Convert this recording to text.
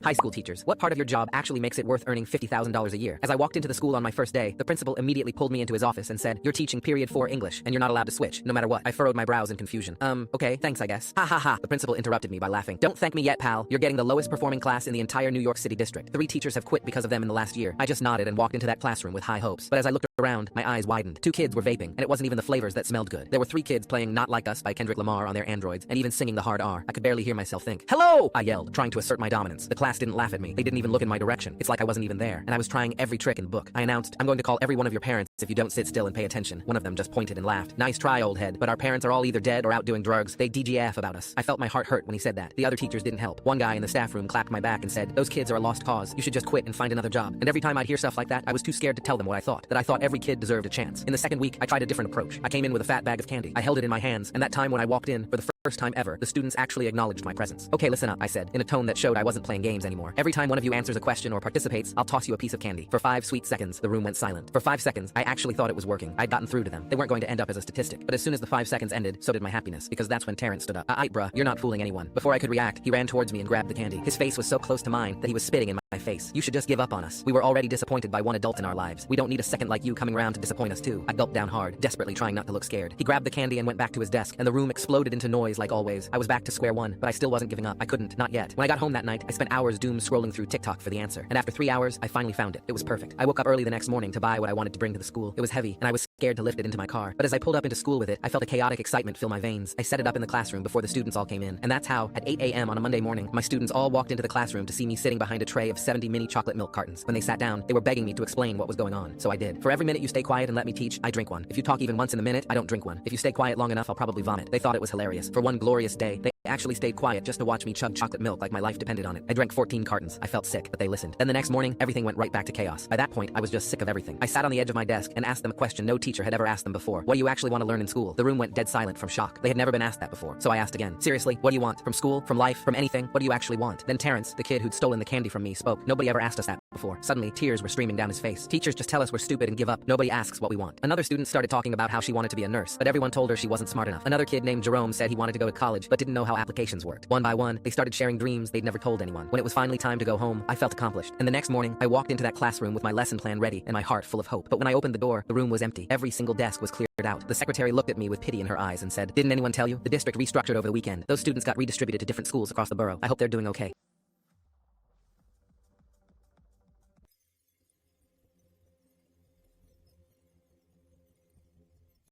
High school teachers, what part of your job actually makes it worth earning $50,000 a year? As I walked into the school on my first day, the principal immediately pulled me into his office and said, "You're teaching period 4 English, and you're not allowed to switch, no matter what." I furrowed my brows in confusion. Okay, thanks I guess. Ha ha ha. The principal interrupted me by laughing. "Don't thank me yet, pal. You're getting the lowest performing class in the entire New York City district. 3 teachers have quit because of them in the last year." I just nodded and walked into that classroom with high hopes. But as I looked around, my eyes widened. 2 kids were vaping, and it wasn't even the flavors that smelled good. There were 3 kids playing Not Like Us by Kendrick Lamar on their Androids, and even singing the hard R. I could barely hear myself think. "Hello!" I yelled, trying to assert my dominance. The class didn't laugh at me. They didn't even look in my direction. It's like I wasn't even there, and I was trying every trick in the book. I announced, "I'm going to call every one of your parents if you don't sit still and pay attention." One of them just pointed and laughed. "Nice try, old head, but our parents are all either dead or out doing drugs. They DGF about us." I felt my heart hurt when he said that. The other teachers didn't help. One guy in the staff room clapped my back and said, "Those kids are a lost cause. You should just quit and find another job." And every time I'd hear stuff like that, I was too scared to tell them what I thought. That I thought every kid deserved a chance. In the second week, I tried a different approach. I came in with a fat bag of candy. I held it in my hands, and that time when I walked in, for the first time ever, the students actually acknowledged my presence. "Okay, listen up," I said, in a tone that showed I wasn't playing games anymore. "Every time one of you answers a question or participates, I'll toss you a piece of candy." For 5 sweet seconds, the room went silent. For 5 seconds, I actually thought it was working. I'd gotten through to them. They weren't going to end up as a statistic. But as soon as the 5 seconds ended, so did my happiness, because that's when Terrence stood up. Bruh, you're not fooling anyone." Before I could react, he ran towards me and grabbed the candy. His face was so close to mine that he was spitting in my face. "You should just give up on us. We were already disappointed by one adult in our lives. We don't need a second like you coming around to disappoint us too." I gulped down hard, desperately trying not to look scared. He grabbed the candy and went back to his desk, and the room exploded into noise like always. I was back to square one, but I still wasn't giving up. I couldn't, not yet. When I got home that night, I spent hours doom scrolling through TikTok for the answer. And after 3 hours, I finally found it. It was perfect. I woke up early the next morning to buy what I wanted to bring to the school. It was heavy, and I was scared to lift it into my car. But as I pulled up into school with it, I felt a chaotic excitement fill my veins. I set it up in the classroom before the students all came in. And that's how, at 8 a.m. on a Monday morning, my students all walked into the classroom to see me sitting behind a tray of 70 mini chocolate milk cartons. When they sat down, they were begging me to explain what was going on. So I did. "For every minute you stay quiet and let me teach, I drink one. If you talk even once in a minute, I don't drink one. If you stay quiet long enough, I'll probably vomit." They thought it was hilarious. For one glorious day, they actually stayed quiet just to watch me chug chocolate milk like my life depended on it. I drank 14 cartons. I felt sick, but they listened. Then the next morning, everything went right back to chaos. By that point, I was just sick of everything. I sat on the edge of my desk and asked them a question no teacher had ever asked them before. "What do you actually want to learn in school?" The room went dead silent from shock. They had never been asked that before. So I asked again. "Seriously, what do you want? From school? From life? From anything? What do you actually want?" Then Terrence, the kid who'd stolen the candy from me, spoke. Nobody ever asked us that before. Suddenly, tears were streaming down his face. "Teachers just tell us we're stupid and give up. Nobody asks what we want." Another student started talking about how she wanted to be a nurse, but everyone told her she wasn't smart enough. Another kid named Jerome said he wanted to go to college, but didn't know how applications worked. One by one, they started sharing dreams they'd never told anyone. When it was finally time to go home, I felt accomplished. And the next morning, I walked into that classroom with my lesson plan ready and my heart full of hope. But when I opened the door, the room was empty. Every single desk was cleared out. The secretary looked at me with pity in her eyes and said, "Didn't anyone tell you? The district restructured over the weekend. Those students got redistributed to different schools across the borough. I hope they're doing okay."